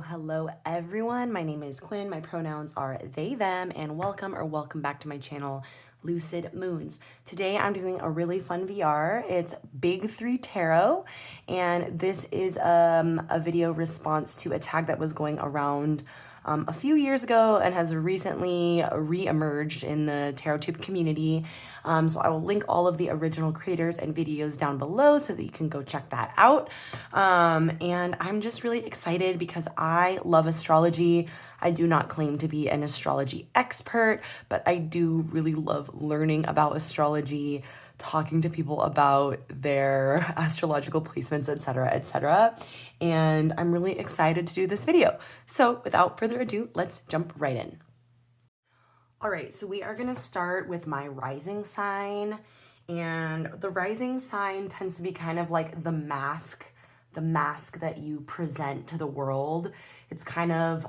Hello everyone. My name is Quinn. My pronouns are they, them, and welcome back to my channel, Lucid Moons. Today I'm doing a really fun VR. It's Big 3 Tarot, and this is a video response to a tag that was going around a few years ago and has recently re-emerged in the tarot tube community. So I will link all of the original creators and videos down below so that you can go check that out. And I'm just really excited because I love astrology. I do not claim to be an astrology expert, but I do really love learning about astrology, talking to people about their astrological placements, etc., etc. And I'm really excited to do this video. So without further ado, let's jump right in. All right, so we are gonna start with my rising sign. And the rising sign tends to be kind of like the mask that you present to the world. It's kind of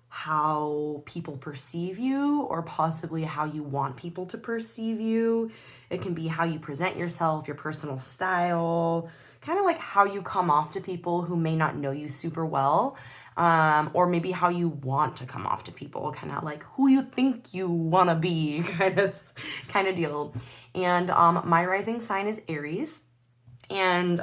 how people perceive you, or possibly how you want people to perceive you. It can be how you present yourself, your personal style, kind of like how you come off to people who may not know you super well, or maybe how you want to come off to people, kind of like who you think you want to be, kind of deal. And my rising sign is Aries. And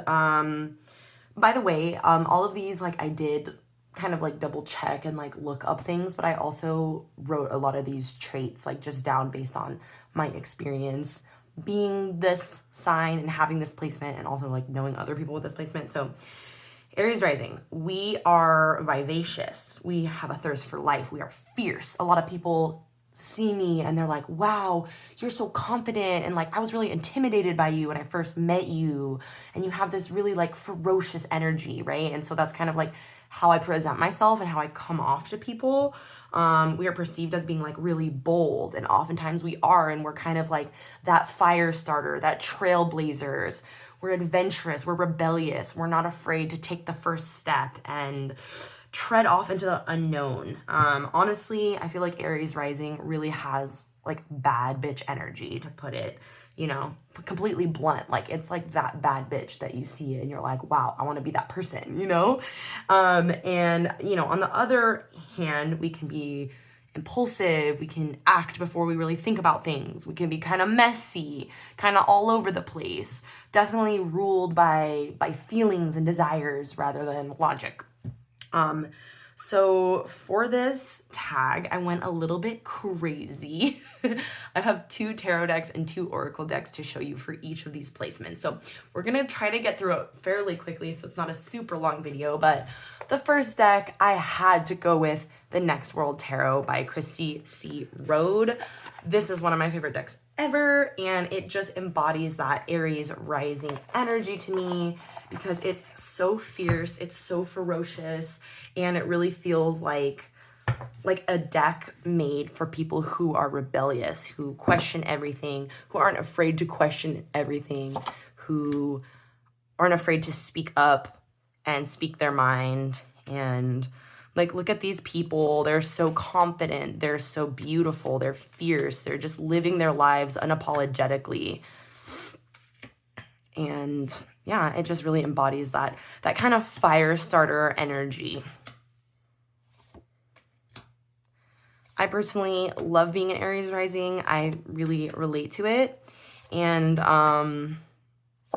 by the way, all of these, like, I did kind of like double check and like look up things, but I also wrote a lot of these traits like just down based on my experience being this sign and having this placement, and also like knowing other people with this placement. So Aries rising, we are vivacious. We have a thirst for life. We are fierce. A lot of people see me and they're like, wow, you're so confident, and like I was really intimidated by you when I first met you, and you have this really like ferocious energy, right? And so that's kind of like how I present myself and how I come off to people. We are perceived as being like really bold, and oftentimes we are, and we're kind of like that fire starter, that trailblazers. We're adventurous, we're rebellious, we're not afraid to take the first step and tread off into the unknown. Honestly, I feel like Aries rising really has like bad bitch energy, to put it, you know, completely blunt. Like it's like that bad bitch that you see and you're like, wow, I want to be that person, you know? And you know, on the other hand, we can be impulsive, we can act before we really think about things, we can be kind of messy, kind of all over the place, definitely ruled by feelings and desires rather than logic. So for this tag, I went a little bit crazy. I have 2 tarot decks and 2 oracle decks to show you for each of these placements. So we're gonna try to get through it fairly quickly, so it's not a super long video, but the first deck, I had to go with the Next World Tarot by Christy C. Rode. This is one of my favorite decks ever, and it just embodies that Aries rising energy to me because it's so fierce, it's so ferocious, and it really feels like a deck made for people who are rebellious, who question everything, who aren't afraid to question everything, who aren't afraid to speak up and speak their mind. And like, look at these people. They're so confident. They're so beautiful. They're fierce. They're just living their lives unapologetically. And yeah, it just really embodies that kind of fire starter energy. I personally love being an Aries rising. I really relate to it. And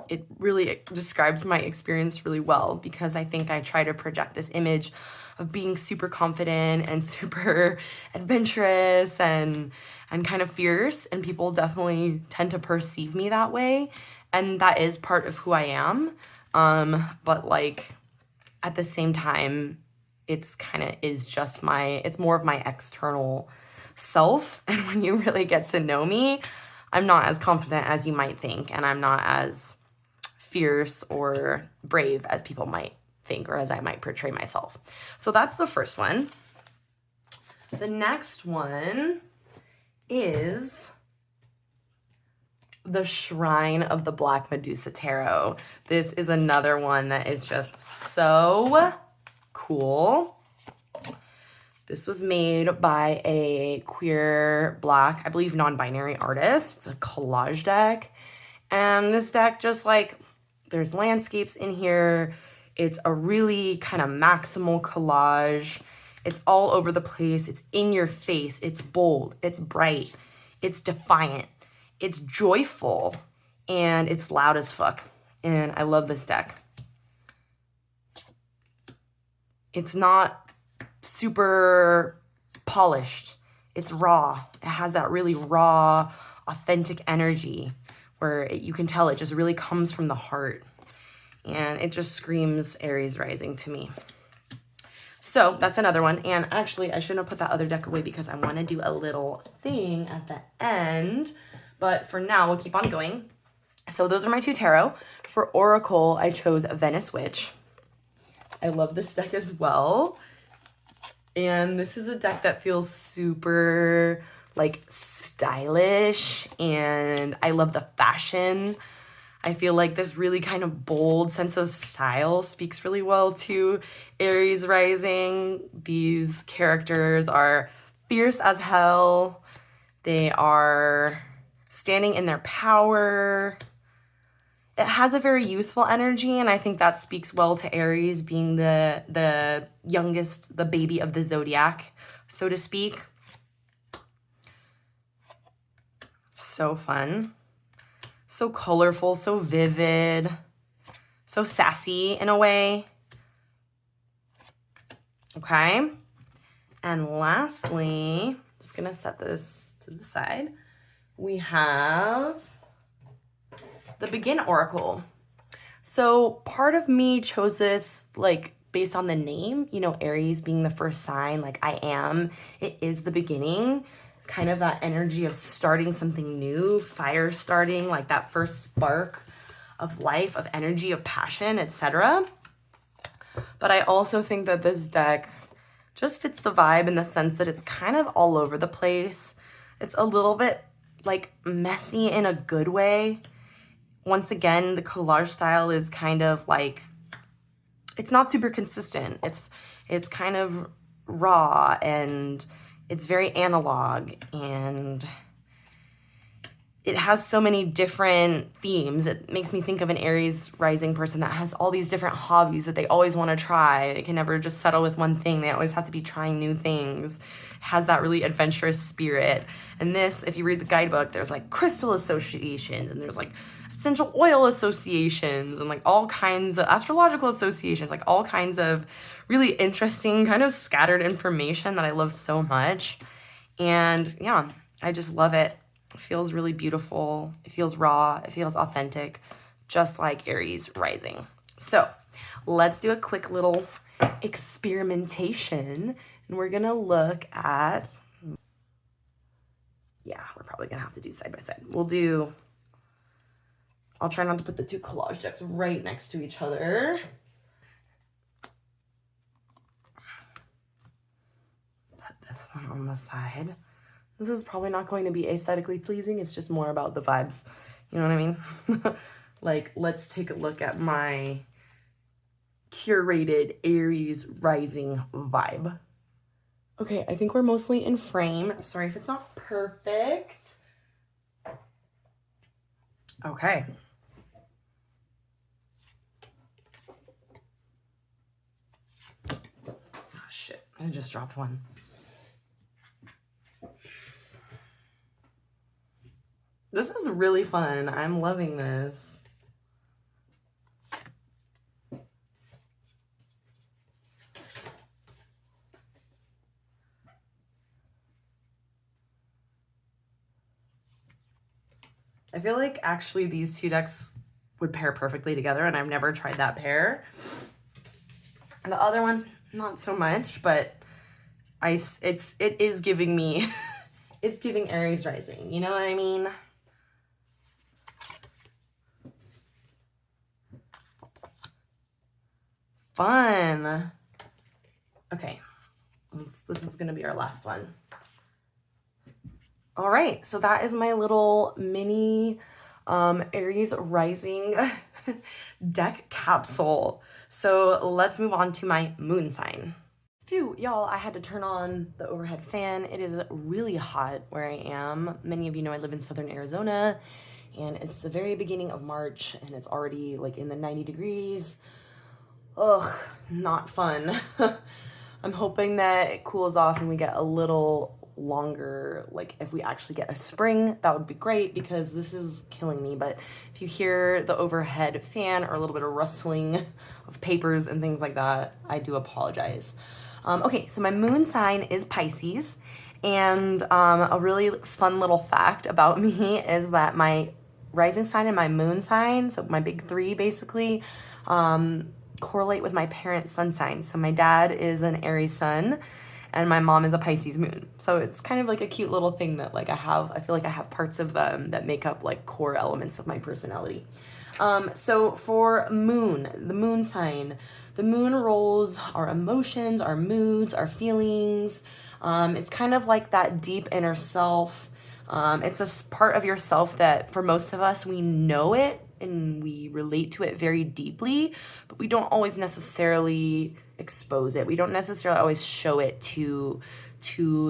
it really describes my experience really well, because I think I try to project this image of being super confident and super adventurous and kind of fierce, and people definitely tend to perceive me that way, and that is part of who I am. But like at the same time, it's kind of is just it's more of my external self, and when you really get to know me, I'm not as confident as you might think, and I'm not as fierce or brave as people might think, or as I might portray myself. So that's the first one. The next one is the Shrine of the Black Medusa Tarot. This is another one that is just so cool. This was made by a queer, Black, I believe non-binary artist. It's a collage deck. And this deck just like, there's landscapes in here. It's a really kind of maximal collage. It's all over the place. It's in your face. It's bold. It's bright. It's defiant. It's joyful. And it's loud as fuck. And I love this deck. It's not super polished. It's raw. It has that really raw, authentic energy where you can tell it just really comes from the heart. And it just screams Aries rising to me. So that's another one. And actually, I shouldn't have put that other deck away because I want to do a little thing at the end. But for now, we'll keep on going. So those are my 2 tarot. For Oracle, I chose Venice Witch. I love this deck as well. And this is a deck that feels super like stylish, and I love the fashion. I feel like this really kind of bold sense of style speaks really well to Aries rising. These characters are fierce as hell. They are standing in their power. It has a very youthful energy, and I think that speaks well to Aries being the youngest, the baby of the zodiac, so to speak. So fun. So colorful, so vivid, so sassy in a way. Okay. And lastly, just gonna set this to the side. We have the Begin Oracle. So part of me chose this like based on the name, you know, Aries being the first sign, like I am, it is the beginning, kind of that energy of starting something new, fire starting, like that first spark of life, of energy, of passion, etc. But I also think that this deck just fits the vibe in the sense that it's kind of all over the place. It's a little bit like messy in a good way. Once again, the collage style is kind of like, it's not super consistent. It's kind of raw and it's very analog, and it has so many different themes. It makes me think of an Aries rising person that has all these different hobbies that they always want to try. They can never just settle with one thing. They always have to be trying new things. It has that really adventurous spirit. And this, if you read the guidebook, there's like crystal associations, and there's like essential oil associations, and like all kinds of astrological associations, like all kinds of really interesting kind of scattered information that I love so much. And yeah, I just love it. It feels really beautiful. It feels raw. It feels authentic, just like Aries rising. So let's do a quick little experimentation, and we're gonna look at, yeah, we're probably gonna have to do side by side. I'll try not to put the 2 collage decks right next to each other. Put this one on the side. This is probably not going to be aesthetically pleasing. It's just more about the vibes. You know what I mean? Like, let's take a look at my curated Aries rising vibe. Okay, I think we're mostly in frame. Sorry if it's not perfect. Okay. Oh, shit. I just dropped one. This is really fun. I'm loving this. I feel like actually these 2 decks would pair perfectly together, and I've never tried that pair. And the other ones, not so much, but it is giving me, it's giving Aries rising. You know what I mean? Fun. Okay, this is gonna be our last one. All right, so that is my little mini Aries rising deck capsule. So let's move on to my moon sign. Phew, y'all, I had to turn on the overhead fan. It is really hot where I am. Many of you know I live in southern Arizona, and it's the very beginning of March, and it's already like in the 90 degrees. Ugh, not fun. I'm hoping that it cools off and we get a little longer, like if we actually get a spring, that would be great because this is killing me. But if you hear the overhead fan or a little bit of rustling of papers and things like that, I do apologize. Okay, so my moon sign is Pisces, and a really fun little fact about me is that my rising sign and my moon sign, so my big three basically, correlate with my parents' sun sign. So my dad is an Aries sun and my mom is a Pisces moon. So it's kind of like a cute little thing that like I feel like I have parts of them that make up like core elements of my personality. So for moon, the moon sign, the moon rules our emotions, our moods, our feelings. It's kind of like that deep inner self. It's a part of yourself that for most of us, we know it and we relate to it very deeply, but we don't always necessarily expose it. We don't necessarily always show it to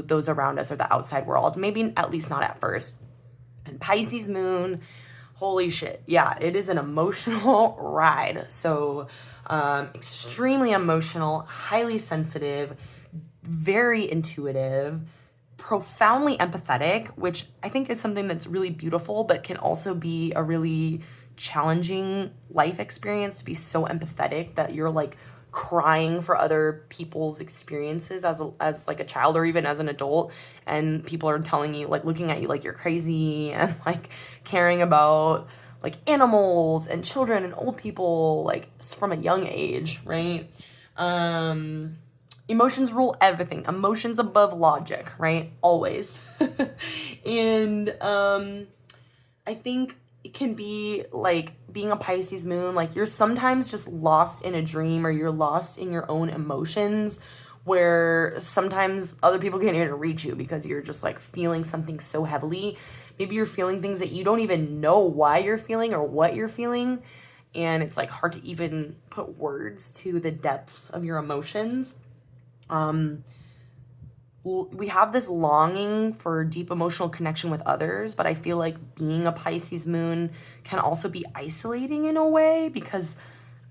those around us or the outside world, maybe at least not at first. And Pisces moon, holy shit. Yeah, it is an emotional ride. So extremely emotional, highly sensitive, very intuitive, profoundly empathetic, which I think is something that's really beautiful, but can also be a really challenging life experience to be so empathetic that you're like crying for other people's experiences as like a child or even as an adult, and people are telling you, like looking at you like you're crazy, and like caring about like animals and children and old people like from a young age, right? Emotions rule everything. Emotions above logic, right? Always. And I think it can be like being a Pisces moon, like you're sometimes just lost in a dream or you're lost in your own emotions, where sometimes other people can't even reach you because you're just like feeling something so heavily. Maybe you're feeling things that you don't even know why you're feeling or what you're feeling. And it's like hard to even put words to the depths of your emotions. We have this longing for deep emotional connection with others, but I feel like being a Pisces moon can also be isolating in a way, because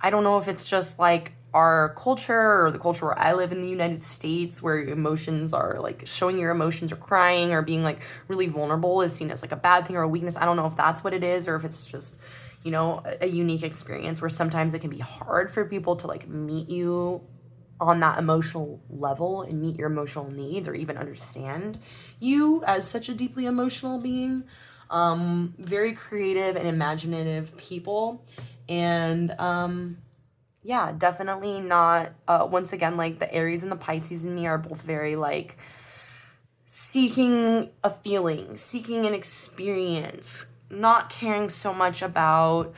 I don't know if it's just like our culture or the culture where I live in the United States, where emotions are like showing your emotions or crying or being like really vulnerable is seen as like a bad thing or a weakness. I don't know if that's what it is or if it's just, you know, a unique experience where sometimes it can be hard for people to like meet you on that emotional level and meet your emotional needs or even understand you as such a deeply emotional being. Very creative and imaginative people. And yeah, definitely not, once again, like the Aries and the Pisces in me are both very like seeking a feeling, seeking an experience, not caring so much about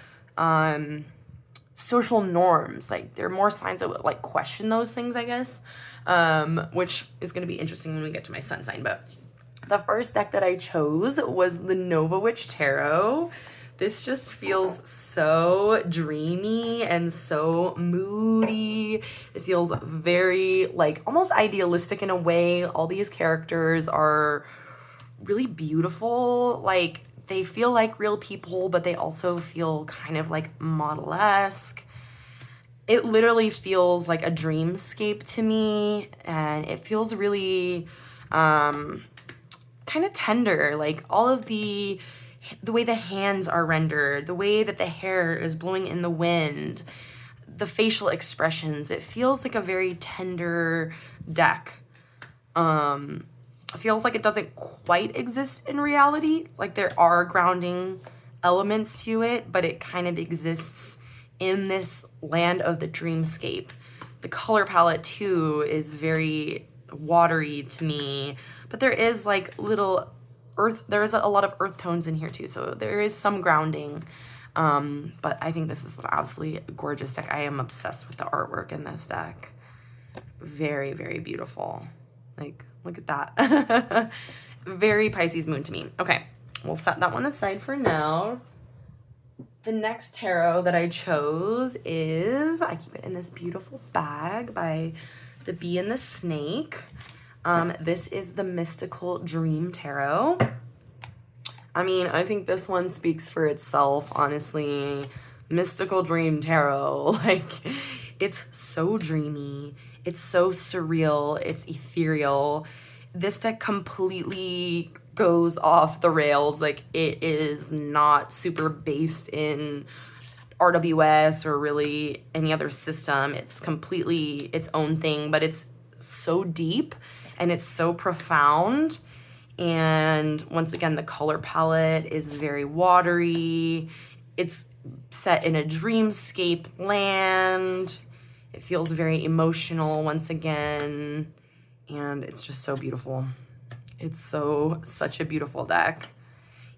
social norms. Like they're more signs that would like question those things, I guess, which is going to be interesting when we get to my sun sign. But the first deck that I chose was the Nova Witch Tarot. This just feels so dreamy and so moody. It feels very like almost idealistic in a way. All these characters are really beautiful. Like they feel like real people, but they also feel kind of like model-esque. It literally feels like a dreamscape to me, and it feels really kind of tender. Like all of the way the hands are rendered, the way that the hair is blowing in the wind, the facial expressions, it feels like a very tender deck. It feels like it doesn't quite exist in reality. Like there are grounding elements to it, but it kind of exists in this land of the dreamscape. The color palette too is very watery to me, but there is like little earth, there is a lot of earth tones in here too, so there is some grounding. But I think this is an absolutely gorgeous deck. I am obsessed with the artwork in this deck. Very, very beautiful. Like, look at that. Very Pisces moon to me. Okay, we'll set that one aside for now. The next tarot that I chose is, I keep it in this beautiful bag by the Bee and the Snake. This is the Mystical Dream Tarot. I mean, I think this one speaks for itself, honestly. Mystical Dream Tarot. Like, It's so dreamy. It's so surreal. It's ethereal. This deck completely goes off the rails. Like, it is not super based in RWS or really any other system. It's completely its own thing, but it's so deep and it's so profound. And once again, the color palette is very watery. It's set in a dreamscape land. It feels very emotional once again. And it's just so beautiful. It's such a beautiful deck.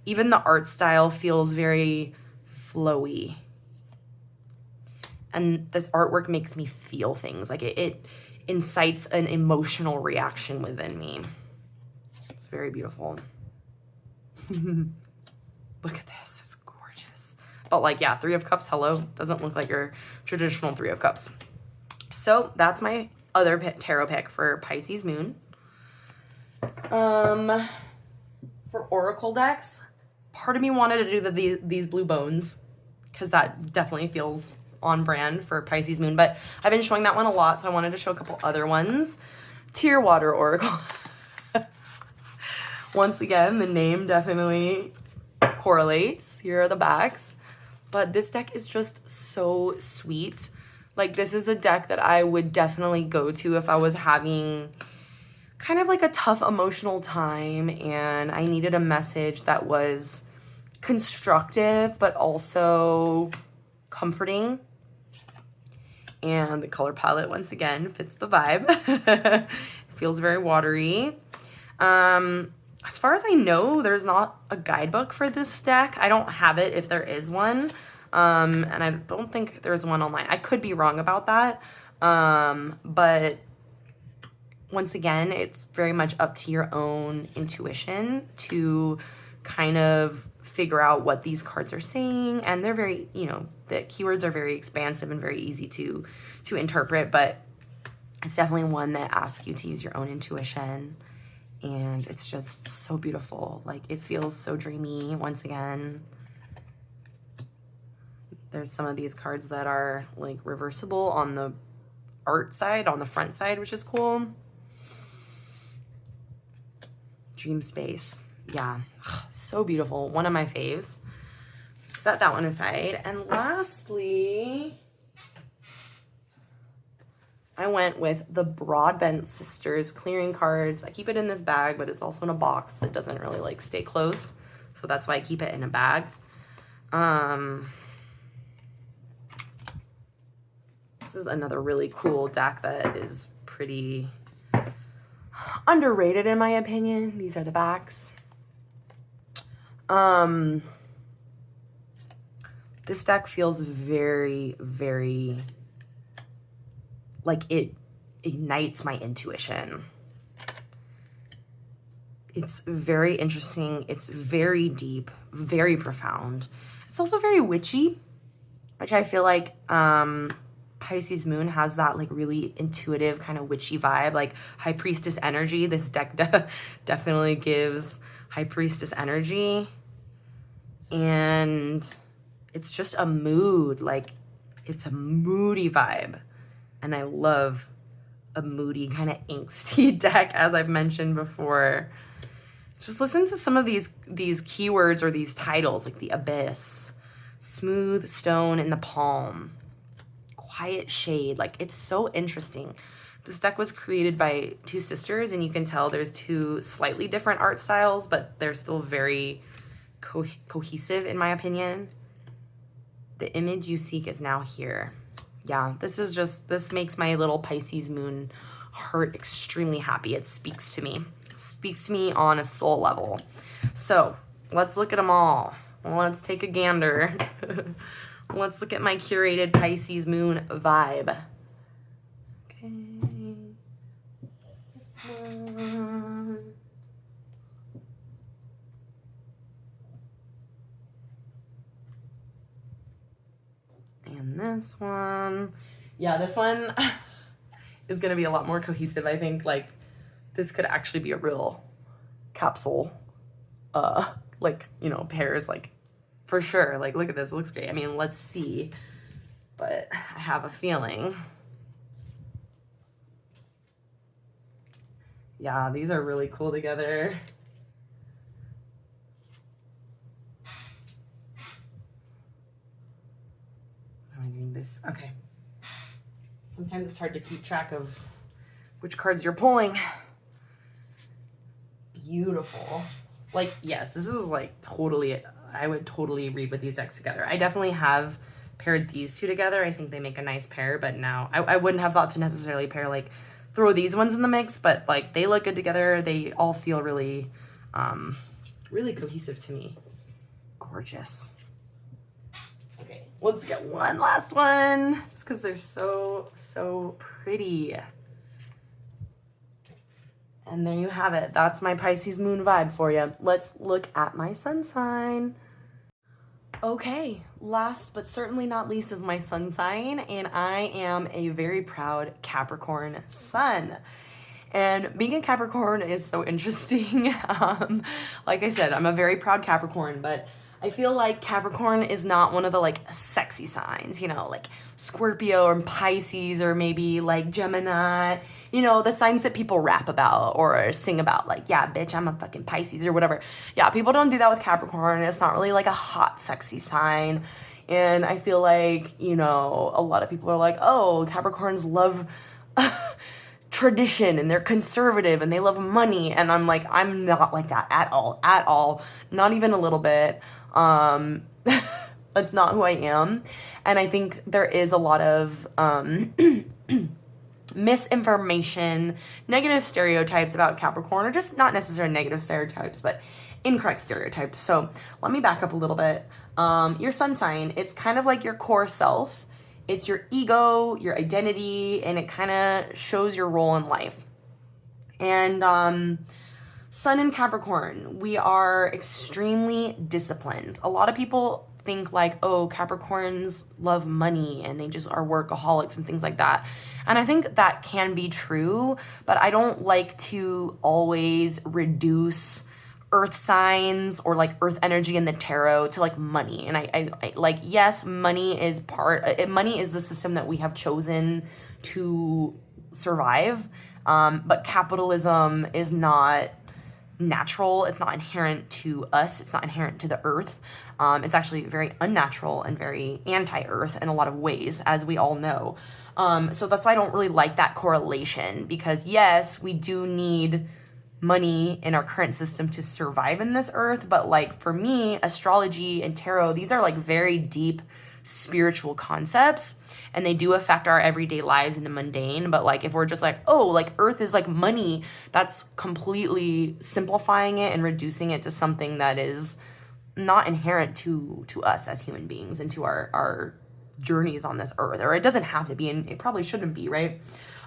Even the art style feels very flowy. And this artwork makes me feel things. Like it incites an emotional reaction within me. It's very beautiful. Look at this, it's gorgeous. But like, yeah, Three of Cups, hello. Doesn't look like your traditional Three of Cups. So that's my other tarot pick for Pisces moon. For Oracle decks, part of me wanted to do these blue bones because that definitely feels on brand for Pisces moon, but I've been showing that one a lot, so I wanted to show a couple other ones. Tearwater Oracle. Once again, the name definitely correlates. Here are the backs. But this deck is just so sweet. Like, this is a deck that I would definitely go to if I was having kind of like a tough emotional time and I needed a message that was constructive but also comforting. And the color palette, once again, fits the vibe. It feels very watery. As far as I know, there's not a guidebook for this deck. I don't have it if there is one. And I don't think there's one online. I could be wrong about that. But once again, it's very much up to your own intuition to kind of figure out what these cards are saying. And they're very, you know, the keywords are very expansive and very easy to interpret, but it's definitely one that asks you to use your own intuition. And it's just so beautiful. Like, it feels so dreamy once again. There's some of these cards that are like reversible on the art side, on the front side, which is cool. Dream Space. Yeah, so beautiful. One of my faves. Set that one aside. And lastly, I went with the Broadbent Sisters clearing cards. I keep it in this bag, but it's also in a box that doesn't really like stay closed. So that's why I keep it in a bag. This is another really cool deck that is pretty underrated in my opinion. These are the backs. This deck feels very, very like it ignites my intuition. It's very interesting. It's very deep, very profound. It's also very witchy, which I feel like Pisces moon has that like really intuitive kind of witchy vibe, like high priestess energy. This deck definitely gives high priestess energy. And it's just a mood, like it's a moody vibe. And I love a moody kind of angsty deck, as I've mentioned before. Just listen to some of these keywords or these titles, like the abyss, smooth stone in the palm, quiet shade. Like, it's so interesting. This deck was created by two sisters, and you can tell there's two slightly different art styles, but they're still very cohesive in my opinion. The image you seek is now here. Yeah, this makes my little Pisces moon heart extremely happy. It speaks to me. It speaks to me on a soul level. So let's look at them all. Let's take a gander. Let's look at my curated Pisces moon vibe. Okay. This one. And this one. Yeah, this one is going to be a lot more cohesive. I think, like, this could actually be a real capsule. Like, you know, pairs, like, for sure. Like, look at this. It looks great. I mean, let's see. But I have a feeling Yeah, these are really cool together. How am I doing this? Okay. Sometimes it's hard to keep track of which cards you're pulling. Beautiful. Like, yes, this is like totally, I would totally read with these decks together. I definitely have paired these two together. I think they make a nice pair, but now I wouldn't have thought to necessarily pair, like, throw these ones in the mix, but like they look good together. They all feel really, really cohesive to me. Gorgeous. Okay, let's get one last one, just because they're so pretty. And there you have it. That's my Pisces moon vibe for you. Let's look at my sun sign. Okay, last but certainly not least is my sun sign, and I am a very proud Capricorn sun. And being a Capricorn is so interesting. Like I said, I'm a very proud Capricorn, but I feel like Capricorn is not one of the like sexy signs, you know, like Scorpio or Pisces or maybe like Gemini, you know, the signs that people rap about or sing about, like, yeah, bitch, I'm a fucking Pisces or whatever. Yeah, people don't do that with Capricorn. It's not really like a hot, sexy sign. And I feel like, you know, a lot of people are like, oh, Capricorns love tradition and they're conservative and they love money. And I'm like, I'm not like that at all, not even a little bit. That's not who I am. And I think there is a lot of misinformation, negative stereotypes about Capricorn, or just not necessarily negative stereotypes, but incorrect stereotypes. So let me back up a little bit. Your sun sign, it's kind of like your core self. It's your ego, your identity, and it kind of shows your role in life. And Sun in Capricorn, we are extremely disciplined. A lot of people think like, oh, Capricorns love money and they just are workaholics and things like that. And I think that can be true, but I don't like to always reduce earth signs or like earth energy in the tarot to like money. And I like, yes, money is money is the system that we have chosen to survive. But capitalism is not natural. It's not inherent to us. It's not inherent to the earth. It's actually very unnatural and very anti-earth in a lot of ways, as we all know. So that's why I don't really like that correlation, because yes, we do need money in our current system to survive in this earth. But like for me, astrology and tarot, these are like very deep spiritual concepts, and they do affect our everyday lives in the mundane. But like if we're just like, oh, like earth is like money, that's completely simplifying it and reducing it to something that is not inherent to us as human beings and to our journeys on this earth. Or it doesn't have to be, and it probably shouldn't be, right?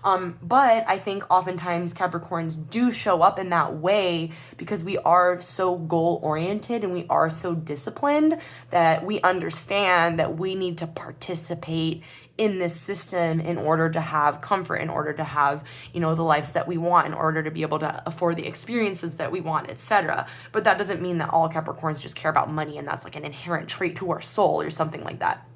But I think oftentimes Capricorns do show up in that way because we are so goal-oriented and we are so disciplined that we understand that we need to participate in this system in order to have comfort, in order to have, you know, the lives that we want, in order to be able to afford the experiences that we want, etc. But that doesn't mean that all Capricorns just care about money and that's like an inherent trait to our soul or something like that.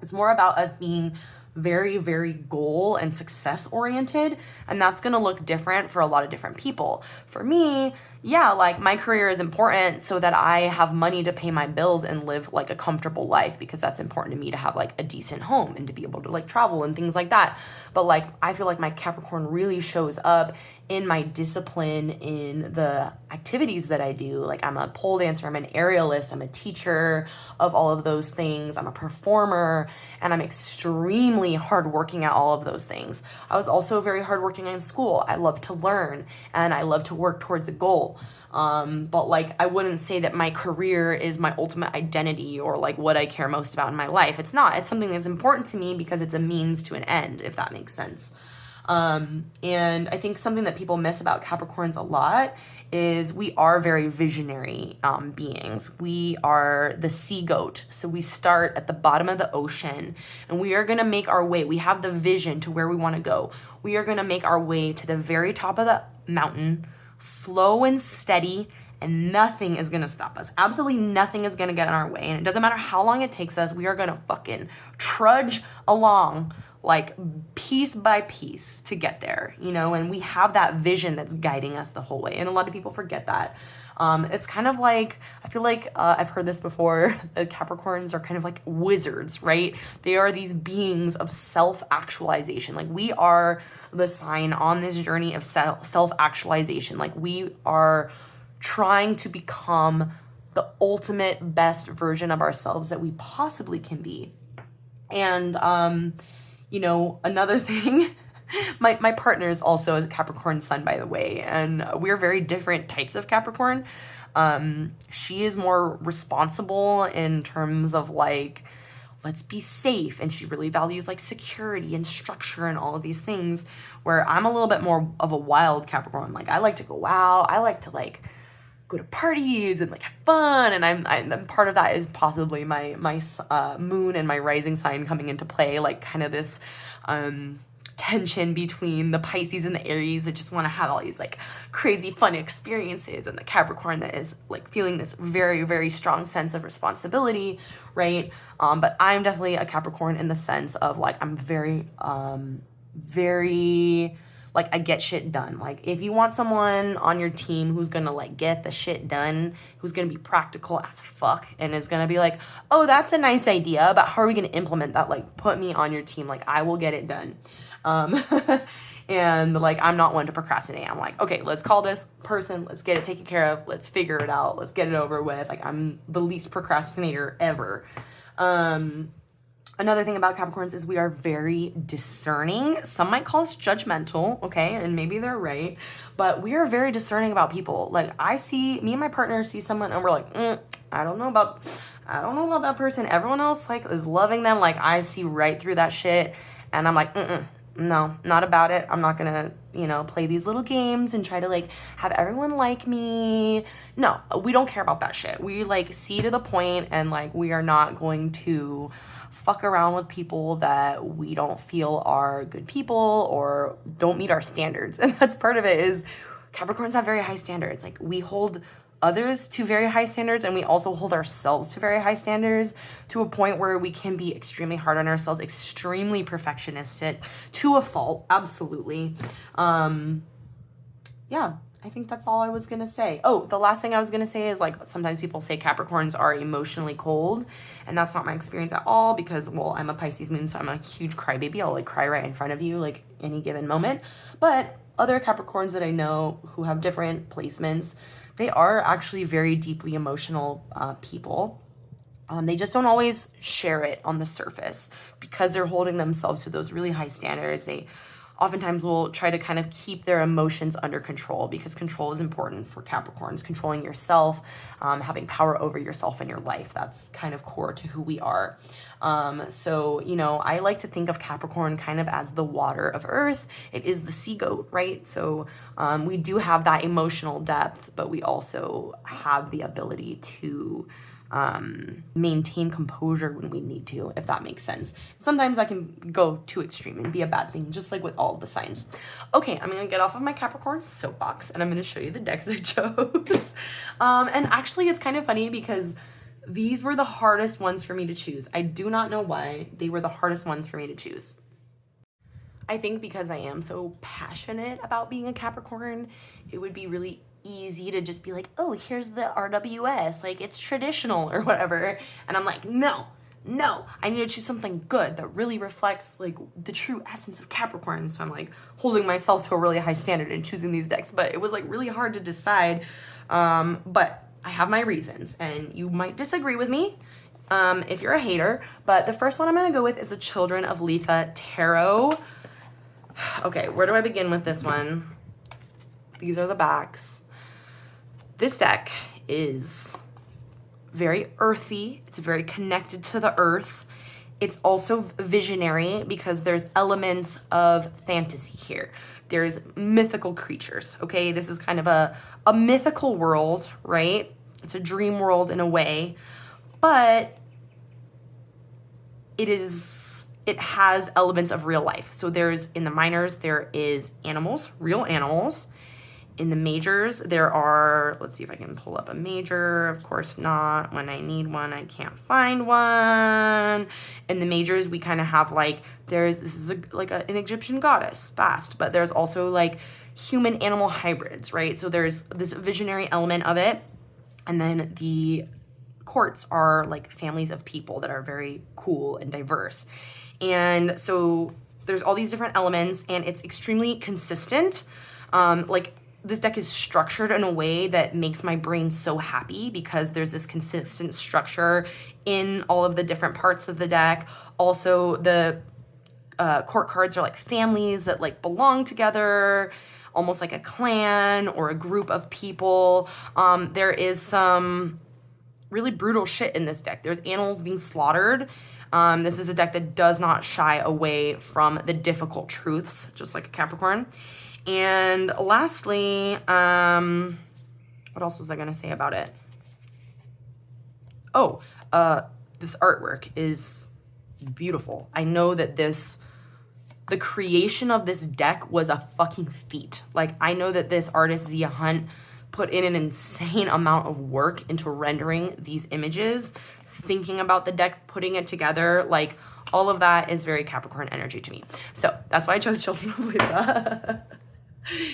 It's more about us being very, very goal and success oriented. And that's going to look different for a lot of different people. For me, yeah, like my career is important so that I have money to pay my bills and live like a comfortable life, because that's important to me to have like a decent home and to be able to like travel and things like that. But like, I feel like my Capricorn really shows up in my discipline, in the activities that I do. Like I'm a pole dancer, I'm an aerialist, I'm a teacher of all of those things, I'm a performer, and I'm extremely hardworking at all of those things. I was also very hardworking in school. I love to learn and I love to work towards a goal. But like, I wouldn't say that my career is my ultimate identity or like what I care most about in my life. It's not. It's something that's important to me because it's a means to an end, if that makes sense. And I think something that people miss about Capricorns a lot is we are very visionary beings. We are the sea goat. So we start at the bottom of the ocean and we are going to make our way. We have the vision to where we want to go. We are going to make our way to the very top of the mountain, slow and steady, and nothing is going to stop us. Absolutely nothing is going to get in our way. And it doesn't matter how long it takes us. We are going to fucking trudge along like piece by piece to get there, you know, and we have that vision that's guiding us the whole way. And a lot of people forget that. It's kind of like, I feel like I've heard this before, the Capricorns are kind of like wizards, right? They are these beings of self-actualization. Like we are the sign on this journey of self-actualization. Like we are trying to become the ultimate best version of ourselves that we possibly can be. And, you know, another thing, my partner is also a Capricorn sun, by the way, and we're very different types of Capricorn. She is more responsible in terms of like, let's be safe, and she really values like security and structure and all of these things, where I'm a little bit more of a wild Capricorn. Like I like to go out, I like to like go to parties and like have fun, and I'm part of that is possibly my moon and my rising sign coming into play, like kind of this tension between the Pisces and the Aries that just want to have all these like crazy fun experiences, and the Capricorn that is like feeling this very, very strong sense of responsibility, right? But I'm definitely a Capricorn in the sense of like I'm very like I get shit done. Like if you want someone on your team who's gonna like get the shit done, who's gonna be practical as fuck and is gonna be like, oh, that's a nice idea, but how are we gonna implement that? Like put me on your team, like I will get it done. And like I'm not one to procrastinate. I'm like, okay, let's call this person, let's get it taken care of, let's figure it out, let's get it over with. Like I'm the least procrastinator ever. Another thing about Capricorns is we are very discerning. Some might call us judgmental, okay? And maybe they're right, but we are very discerning about people. Like me and my partner see someone and we're like, I don't know about that person. Everyone else like is loving them. Like I see right through that shit. And I'm like, no, not about it. I'm not gonna, you know, play these little games and try to like have everyone like me. No, we don't care about that shit. We like see to the point, and like we are not going to fuck around with people that we don't feel are good people or don't meet our standards. And that's part of it, is Capricorns have very high standards. Like we hold others to very high standards, and we also hold ourselves to very high standards, to a point where we can be extremely hard on ourselves, extremely perfectionistic to a fault. Absolutely. Yeah, I think that's all I was gonna say. Oh, the last thing I was gonna say is like sometimes people say Capricorns are emotionally cold, and that's not my experience at all, because, well, I'm a Pisces moon, so I'm a huge crybaby. I'll like cry right in front of you like any given moment. But other Capricorns that I know who have different placements, they are actually very deeply emotional people. They just don't always share it on the surface because they're holding themselves to those really high standards. They oftentimes will try to kind of keep their emotions under control, because control is important for Capricorns. Controlling yourself, having power over yourself and your life, that's kind of core to who we are. So, you know, I like to think of Capricorn kind of as the water of earth. It is the sea goat, right? So we do have that emotional depth, but we also have the ability to maintain composure when we need to, if that makes sense. Sometimes I can go too extreme and be a bad thing, just like with all of the signs. Okay, I'm gonna get off of my Capricorn soapbox and I'm gonna show you the decks I chose. And actually it's kind of funny because these were the hardest ones for me to choose. I do not know why they were the hardest ones for me to choose. I think because I am so passionate about being a Capricorn, it would be really easy to just be like, oh, here's the RWS, like it's traditional or whatever. And I'm like, no, I need to choose something good that really reflects like the true essence of Capricorn. So I'm like holding myself to a really high standard and choosing these decks, but it was like really hard to decide. But I have my reasons, and you might disagree with me if you're a hater, but the first one I'm gonna go with is the Children of Litha Tarot. Okay, where do I begin with this one? These are the backs. This deck is very earthy. It's very connected to the earth. It's also visionary because there's elements of fantasy here. There's mythical creatures, okay? This is kind of a mythical world, right? It's a dream world in a way, but it has elements of real life. So in the minors, there is animals, real animals, In the majors, there are, let's see if I can pull up a major. Of course not. When I need one, I can't find one. In the majors, we kind of have like, this is like an Egyptian goddess, Bast, but there's also like human animal hybrids, right? So there's this visionary element of it. And then the courts are like families of people that are very cool and diverse. And so there's all these different elements, and it's extremely consistent. Like this deck is structured in a way that makes my brain so happy because there's this consistent structure in all of the different parts of the deck. Also, the court cards are like families that like belong together, almost like a clan or a group of people. There is some really brutal shit in this deck. There's animals being slaughtered. This is a deck that does not shy away from the difficult truths, just like a Capricorn. And lastly, what else was I going to say about it? Oh, this artwork is beautiful. I know that the creation of this deck was a fucking feat. Like, I know that this artist, Zia Hunt, put in an insane amount of work into rendering these images, thinking about the deck, putting it together. Like, all of that is very Capricorn energy to me. So that's why I chose Children of Litha.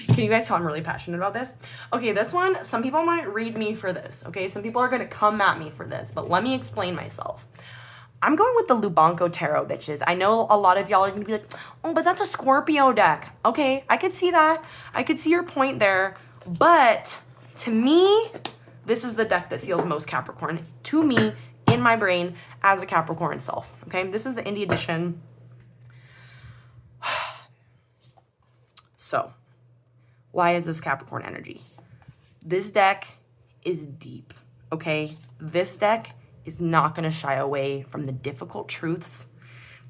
Can you guys tell I'm really passionate about this? Okay, this one, some people might read me for this, okay? Some people are gonna come at me for this, but let me explain myself. I'm going with the Lubanko Tarot, bitches. I know a lot of y'all are gonna be like, oh, but that's a Scorpio deck. Okay, I could see that. I could see your point there. But to me, this is the deck that feels most Capricorn to me in my brain as a Capricorn self, okay? This is the indie edition. So, why is this Capricorn energy? This deck is deep, okay? This deck is not gonna shy away from the difficult truths.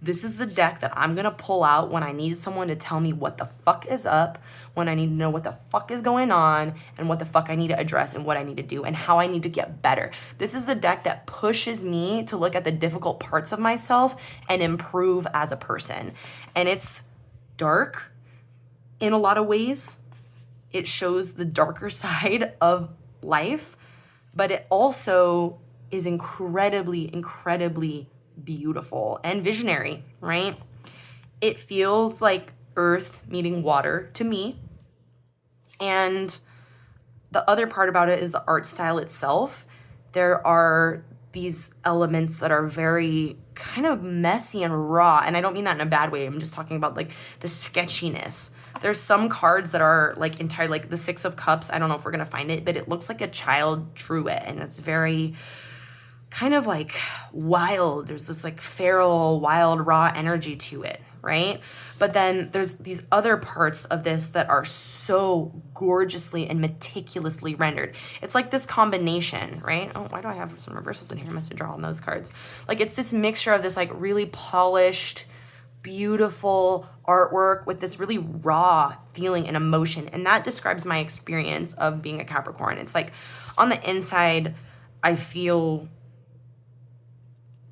This is the deck that I'm gonna pull out when I need someone to tell me what the fuck is up, when I need to know what the fuck is going on, and what the fuck I need to address, and what I need to do, and how I need to get better. This is the deck that pushes me to look at the difficult parts of myself and improve as a person. And it's dark in a lot of ways. It shows the darker side of life, but it also is incredibly, incredibly beautiful and visionary, right? It feels like earth meeting water to me. And the other part about it is the art style itself. There are these elements that are very kind of messy and raw. And I don't mean that in a bad way. I'm just talking about like the sketchiness. There's some cards that are like entire, like the Six of Cups. I don't know if we're going to find it, but it looks like a child drew it. And it's very kind of like wild. There's this like feral, wild, raw energy to it, right? But then there's these other parts of this that are so gorgeously and meticulously rendered. It's like this combination, right? Oh, why do I have some reversals in here? I must have drawn those cards. Like it's this mixture of this like really polished, beautiful artwork with this really raw feeling and emotion. And that describes my experience of being a Capricorn. It's like on the inside, I feel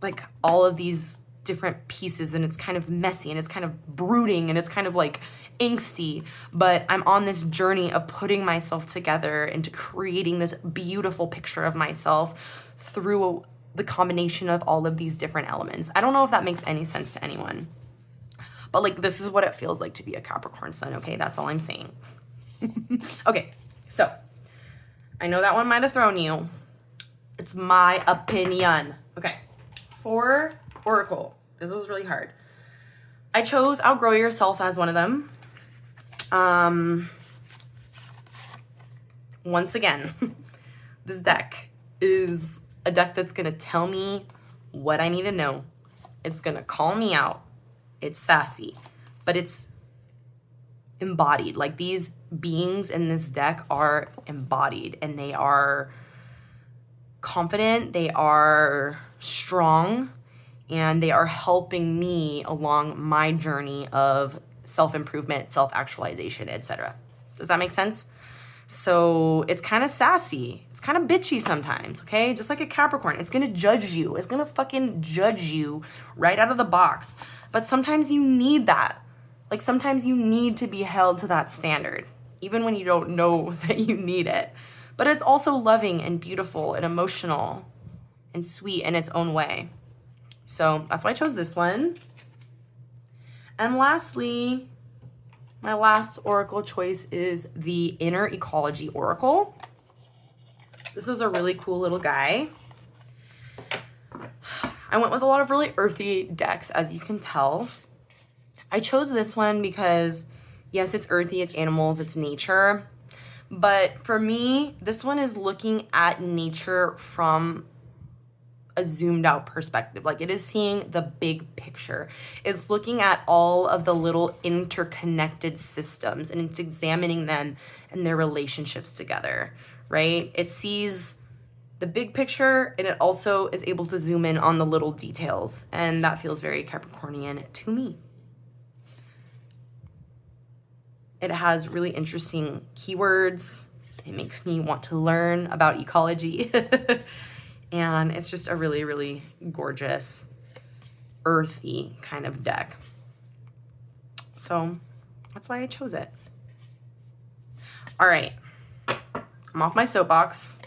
like all of these different pieces, and it's kind of messy and it's kind of brooding and it's kind of like angsty, but I'm on this journey of putting myself together into creating this beautiful picture of myself through the combination of all of these different elements. I don't know if that makes any sense to anyone, but like this is what it feels like to be a Capricorn sun, okay? That's all I'm saying. Okay, so I know that one might have thrown you. It's my opinion. Okay, for Oracle, this was really hard. I chose Outgrow Yourself as one of them. Once again, this deck is a deck that's gonna tell me what I need to know. It's gonna call me out. It's sassy, but it's embodied. Like these beings in this deck are embodied and they are confident, they are strong, and they are helping me along my journey of self-improvement, self-actualization, etc. Does that make sense? So it's kind of sassy. It's kind of bitchy sometimes, okay? Just like a Capricorn. It's going to judge you. It's going to fucking judge you right out of the box. But sometimes you need that. Like sometimes you need to be held to that standard. even when you don't know that you need it. But it's also loving and beautiful and emotional and sweet in its own way. So that's why I chose this one. And lastly, my last oracle choice is the Inner Ecology Oracle. This is a really cool little guy. I went with a lot of really earthy decks, as you can tell. I chose this one because, yes, it's earthy, it's animals, it's nature. But for me, this one is looking at nature from a zoomed out perspective. Like, it is seeing the big picture. It's looking at all of the little interconnected systems, and it's examining them and their relationships together, right? It sees the big picture, and it also is able to zoom in on the little details. And that feels very Capricornian to me. It has really interesting keywords. It makes me want to learn about ecology. And it's just a really, really gorgeous, earthy kind of deck. So that's why I chose it. All right, I'm off my soapbox.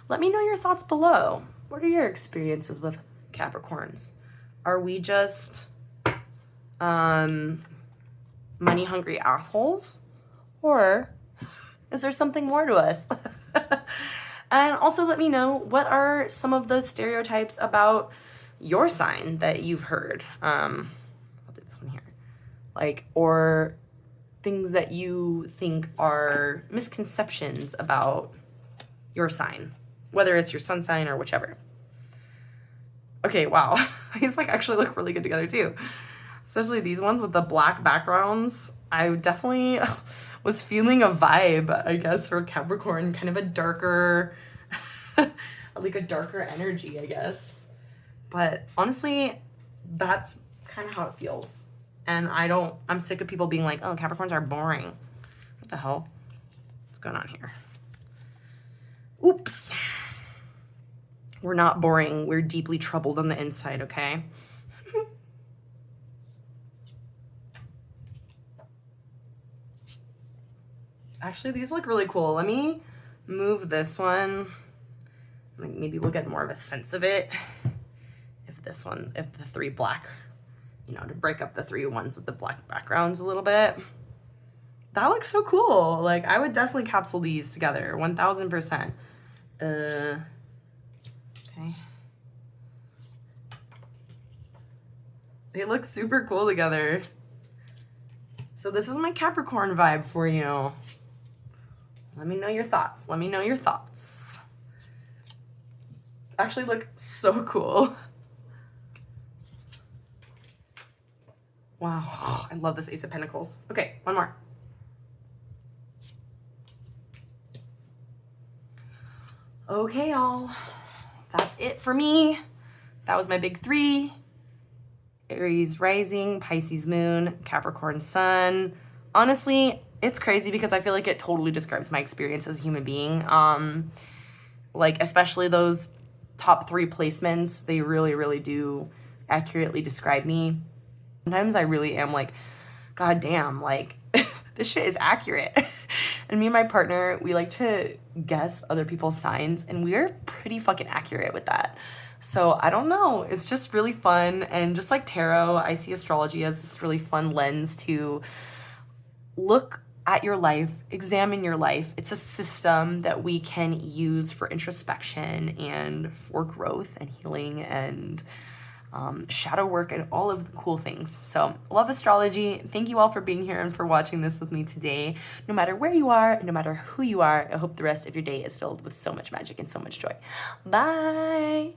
Let me know your thoughts below. What are your experiences with Capricorns? Are we just money-hungry assholes? Or is there something more to us? And also let me know, what are some of the stereotypes about your sign that you've heard? I'll do this one here. Like, or things that you think are misconceptions about your sign, whether it's your sun sign or whichever. Okay, wow. These like actually look really good together too. Especially these ones with the black backgrounds. I definitely was feeling a vibe, I guess, for Capricorn, kind of a darker, like a darker energy, I guess. But honestly, that's kind of how it feels. And I'm sick of people being like, oh, Capricorns are boring. What the hell? What's going on here? Oops. We're not boring. We're deeply troubled on the inside, okay? Actually, these look really cool. Let me move this one. Like, maybe we'll get more of a sense of it. If the three black, to break up the three ones with the black backgrounds a little bit. That looks so cool. Like, I would definitely capsule these together, 1000%. Okay. They look super cool together. So this is my Capricorn vibe for you. Let me know your thoughts. Let me know your thoughts. Actually look so cool. Wow, I love this Ace of Pentacles. Okay, one more. Okay, y'all. That's it for me. That was my big three. Aries rising, Pisces moon, Capricorn sun. Honestly, it's crazy because I feel like it totally describes my experience as a human being. Like, especially those top three placements, they really, really do accurately describe me. Sometimes I really am like, God damn, like, this shit is accurate. And me and my partner, we like to guess other people's signs, and we're pretty fucking accurate with that. So I don't know, it's just really fun. And just like tarot, I see astrology as this really fun lens to look at your life, examine your life. It's a system that we can use for introspection and for growth and healing and shadow work and all of the cool things. So love astrology. Thank you all for being here and for watching this with me today. No matter where you are, no matter who you are, I hope the rest of your day is filled with so much magic and so much joy. Bye.